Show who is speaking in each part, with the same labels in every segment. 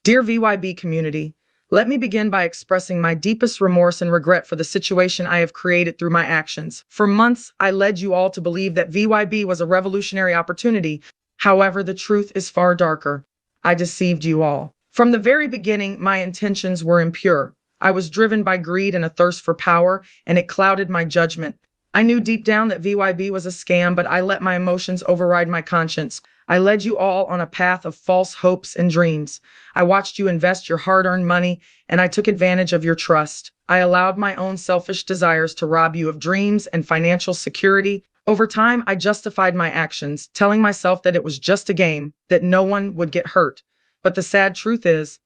Speaker 1: Dear VYB community, let me begin by expressing my deepest remorse and regret for the situation I have created through my actions. For months, I led you all to believe that VYB was a revolutionary opportunity. However, the truth is far darker. I deceived you all. From the very beginning, my intentions were impure. I was driven by greed and a thirst for power, and it clouded my judgment. I knew deep down that VYB was a scam, but I let my emotions override my conscience. I led you all on a path of false hopes and dreams. I watched you invest your hard-earned money, and I took advantage of your trust. I allowed my own selfish desires to rob you of dreams and financial security. Over time, I justified my actions, telling myself that it was just a game, that no one would get hurt. But the sad truth is,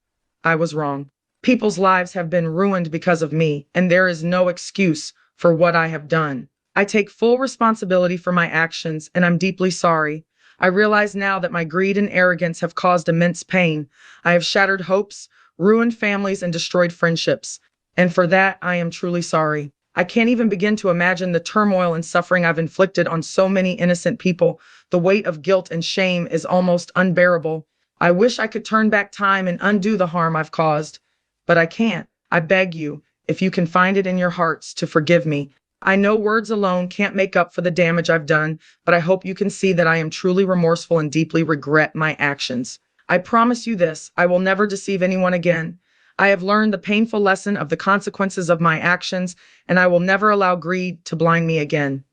Speaker 1: I was wrong. People's lives have been ruined because of me, and there is no excuse for what I have done. I take full responsibility for my actions, and I'm deeply sorry. I realize now that my greed and arrogance have caused immense pain. I have shattered hopes, ruined families, and destroyed friendships. And for that, I am truly sorry. I can't even begin to imagine the turmoil and suffering I've inflicted on so many innocent people. The weight of guilt and shame is almost unbearable. I wish I could turn back time and undo the harm I've caused. But I can't. I beg you, if you can find it in your hearts, to forgive me. I know words alone can't make up for the damage I've done, but I hope you can see that I am truly remorseful and deeply regret my actions. I promise you this, I will never deceive anyone again. I have learned the painful lesson of the consequences of my actions, and I will never allow greed to blind me again.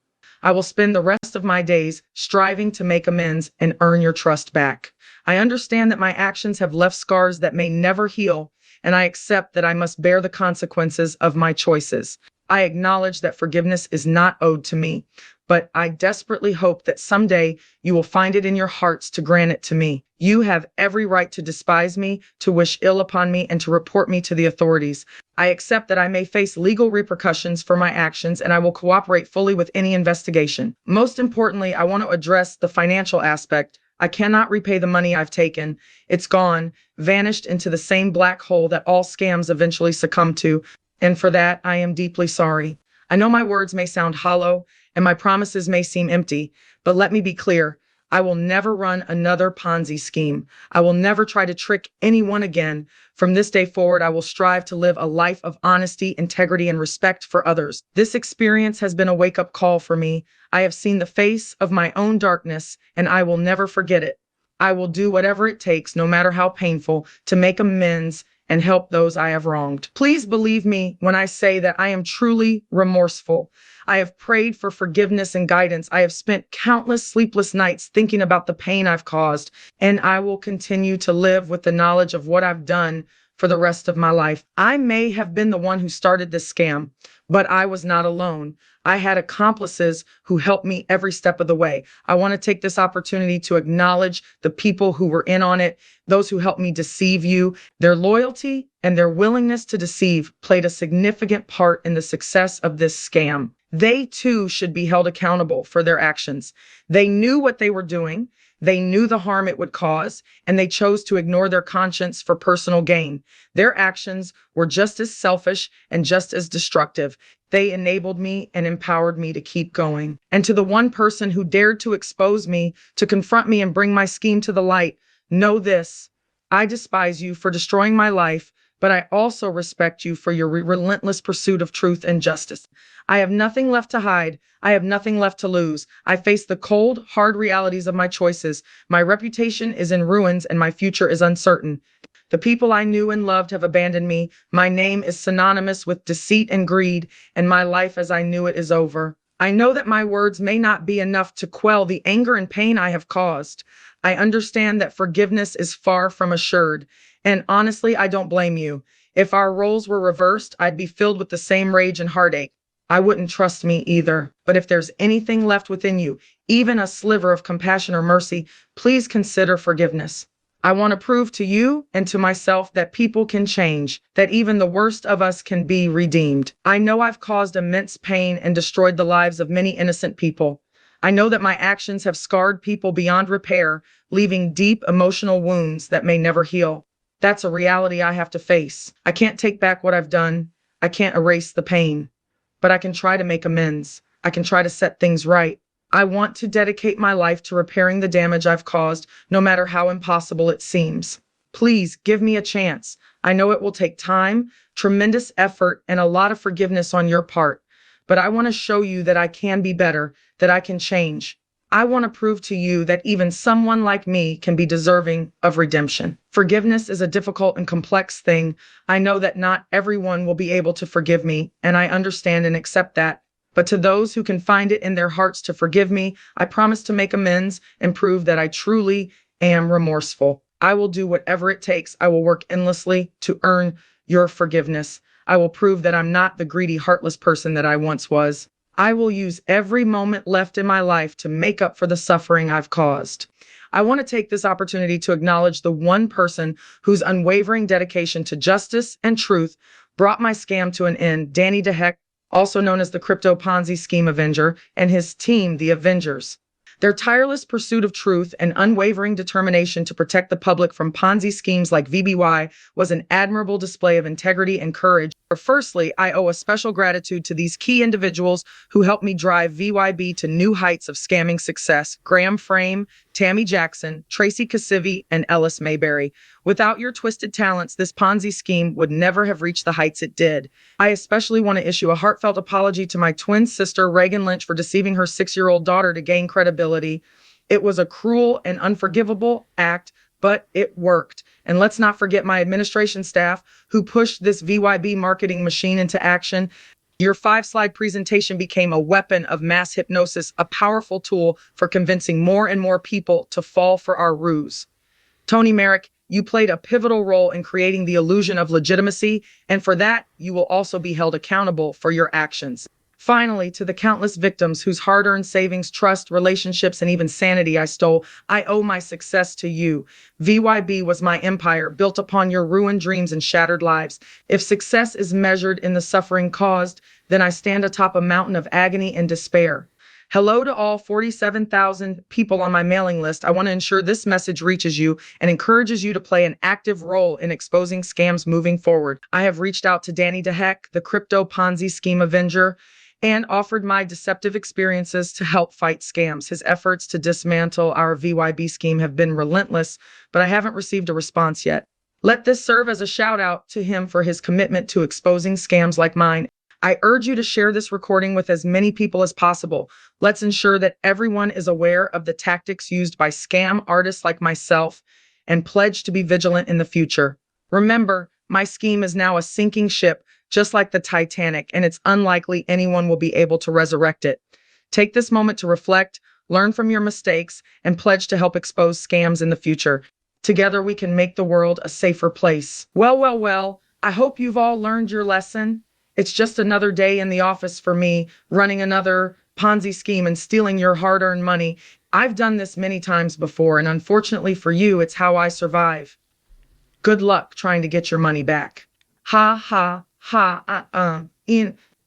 Speaker 1: I will spend the rest of my days striving to make amends and earn your trust back. I understand that my actions have left scars that may never heal, and I accept that I must bear the consequences of my choices. I acknowledge that forgiveness is not owed to me, but I desperately hope that someday you will find it in your hearts to grant it to me. You have every right to despise me, to wish ill upon me, and to report me to the authorities. I accept that I may face legal repercussions for my actions, and I will cooperate fully with any investigation. Most importantly, I want to address the financial aspect. I cannot repay the money I've taken. It's gone, vanished into the same black hole that all scams eventually succumb to. And for that, I am deeply sorry. I know my words may sound hollow and my promises may seem empty, but let me be clear. I will never run another Ponzi scheme. I will never try to trick anyone again. From this day forward, I will strive to live a life of honesty, integrity, and respect for others. This experience has been a wake-up call for me. I have seen the face of my own darkness, and I will never forget it. I will do whatever it takes, no matter how painful, to make amends and help those I have wronged. Please believe me when I say that I am truly remorseful. I have prayed for forgiveness and guidance. I have spent countless sleepless nights thinking about the pain I've caused, and I will continue to live with the knowledge of what I've done for the rest of my life. I may have been the one who started this scam, but I was not alone. I had accomplices who helped me every step of the way. I want to take this opportunity to acknowledge the people who were in on it, those who helped me deceive you. Their loyalty and their willingness to deceive played a significant part in the success of this scam. They too should be held accountable for their actions. They knew what they were doing. They knew the harm it would cause, and they chose to ignore their conscience for personal gain. Their actions were just as selfish and just as destructive. They enabled me and empowered me to keep going. And to the one person who dared to expose me, to confront me and bring my scheme to the light, know this: I despise you for destroying my life, but I also respect you for your relentless pursuit of truth and justice. I have nothing left to hide. I have nothing left to lose. I face the cold, hard realities of my choices. My reputation is in ruins and my future is uncertain. The people I knew and loved have abandoned me. My name is synonymous with deceit and greed, and my life as I knew it is over. I know that my words may not be enough to quell the anger and pain I have caused. I understand that forgiveness is far from assured. And honestly, I don't blame you. If our roles were reversed, I'd be filled with the same rage and heartache. I wouldn't trust me either. But if there's anything left within you, even a sliver of compassion or mercy, please consider forgiveness. I want to prove to you and to myself that people can change, that even the worst of us can be redeemed. I know I've caused immense pain and destroyed the lives of many innocent people. I know that my actions have scarred people beyond repair, leaving deep emotional wounds that may never heal. That's a reality I have to face. I can't take back what I've done. I can't erase the pain. But I can try to make amends. I can try to set things right. I want to dedicate my life to repairing the damage I've caused, no matter how impossible it seems. Please give me a chance. I know it will take time, tremendous effort, and a lot of forgiveness on your part, but I want to show you that I can be better, that I can change. I want to prove to you that even someone like me can be deserving of redemption. Forgiveness is a difficult and complex thing. I know that not everyone will be able to forgive me, and I understand and accept that. But to those who can find it in their hearts to forgive me, I promise to make amends and prove that I truly am remorseful. I will do whatever it takes. I will work endlessly to earn your forgiveness. I will prove that I'm not the greedy, heartless person that I once was. I will use every moment left in my life to make up for the suffering I've caused. I want to take this opportunity to acknowledge the one person whose unwavering dedication to justice and truth brought my scam to an end, Danny DeHeck, also known as the Crypto Ponzi Scheme Avenger, and his team, the Avengers. Their tireless pursuit of truth and unwavering determination to protect the public from Ponzi schemes like VBY was an admirable display of integrity and courage. Firstly, I owe a special gratitude to these key individuals who helped me drive VYB to new heights of scamming success: Graham Frame, Tammy Jackson, Tracy Cassivi, and Ellis Mayberry. Without your twisted talents, this Ponzi scheme would never have reached the heights it did. I especially want to issue a heartfelt apology to my twin sister, Reagan Lynch, for deceiving her 6-year-old daughter to gain credibility. It was a cruel and unforgivable act, but it worked. And let's not forget my administration staff who pushed this VYB marketing machine into action. Your 5-slide presentation became a weapon of mass hypnosis, a powerful tool for convincing more and more people to fall for our ruse. Tony Merrick, you played a pivotal role in creating the illusion of legitimacy, and for that, you will also be held accountable for your actions. Finally, to the countless victims whose hard-earned savings, trust, relationships, and even sanity I stole, I owe my success to you. VYB was my empire, built upon your ruined dreams and shattered lives. If success is measured in the suffering caused, then I stand atop a mountain of agony and despair. Hello to all 47,000 people on my mailing list. I want to ensure this message reaches you and encourages you to play an active role in exposing scams moving forward. I have reached out to Danny DeHeck, the Crypto Ponzi Scheme Avenger, and offered my deceptive experiences to help fight scams. His efforts to dismantle our VYB scheme have been relentless, but I haven't received a response yet. Let this serve as a shout out to him for his commitment to exposing scams like mine. I urge you to share this recording with as many people as possible. Let's ensure that everyone is aware of the tactics used by scam artists like myself and pledge to be vigilant in the future. Remember, my scheme is now a sinking ship, just like the Titanic, and it's unlikely anyone will be able to resurrect it. Take this moment to reflect, learn from your mistakes, and pledge to help expose scams in the future. Together, we can make the world a safer place. Well, I hope you've all learned your lesson. It's just another day in the office for me, running another Ponzi scheme and stealing your hard-earned money. I've done this many times before, and unfortunately for you, it's how I survive. Good luck trying to get your money back. Ha.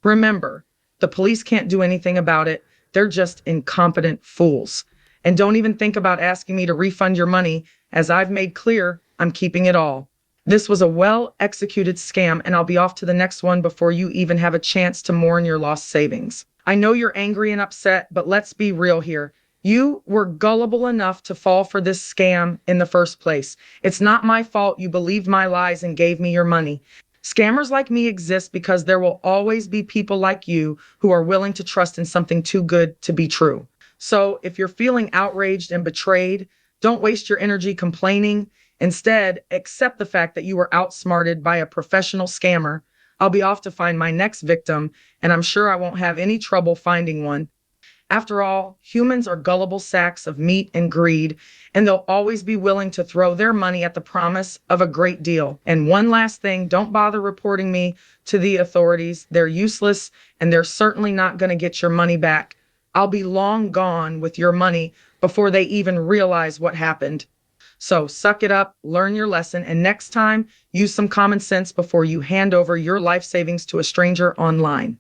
Speaker 1: Remember, the police can't do anything about it. They're just incompetent fools. And don't even think about asking me to refund your money. As I've made clear, I'm keeping it all. This was a well-executed scam, and I'll be off to the next one before you even have a chance to mourn your lost savings. I know you're angry and upset, but let's be real here. You were gullible enough to fall for this scam in the first place. It's not my fault you believed my lies and gave me your money. Scammers like me exist because there will always be people like you who are willing to trust in something too good to be true. So if you're feeling outraged and betrayed, don't waste your energy complaining. Instead, accept the fact that you were outsmarted by a professional scammer. I'll be off to find my next victim, and I'm sure I won't have any trouble finding one. After all, humans are gullible sacks of meat and greed, and they'll always be willing to throw their money at the promise of a great deal. And one last thing, don't bother reporting me to the authorities. They're useless, and they're certainly not going to get your money back. I'll be long gone with your money before they even realize what happened. So suck it up, learn your lesson, and next time, use some common sense before you hand over your life savings to a stranger online.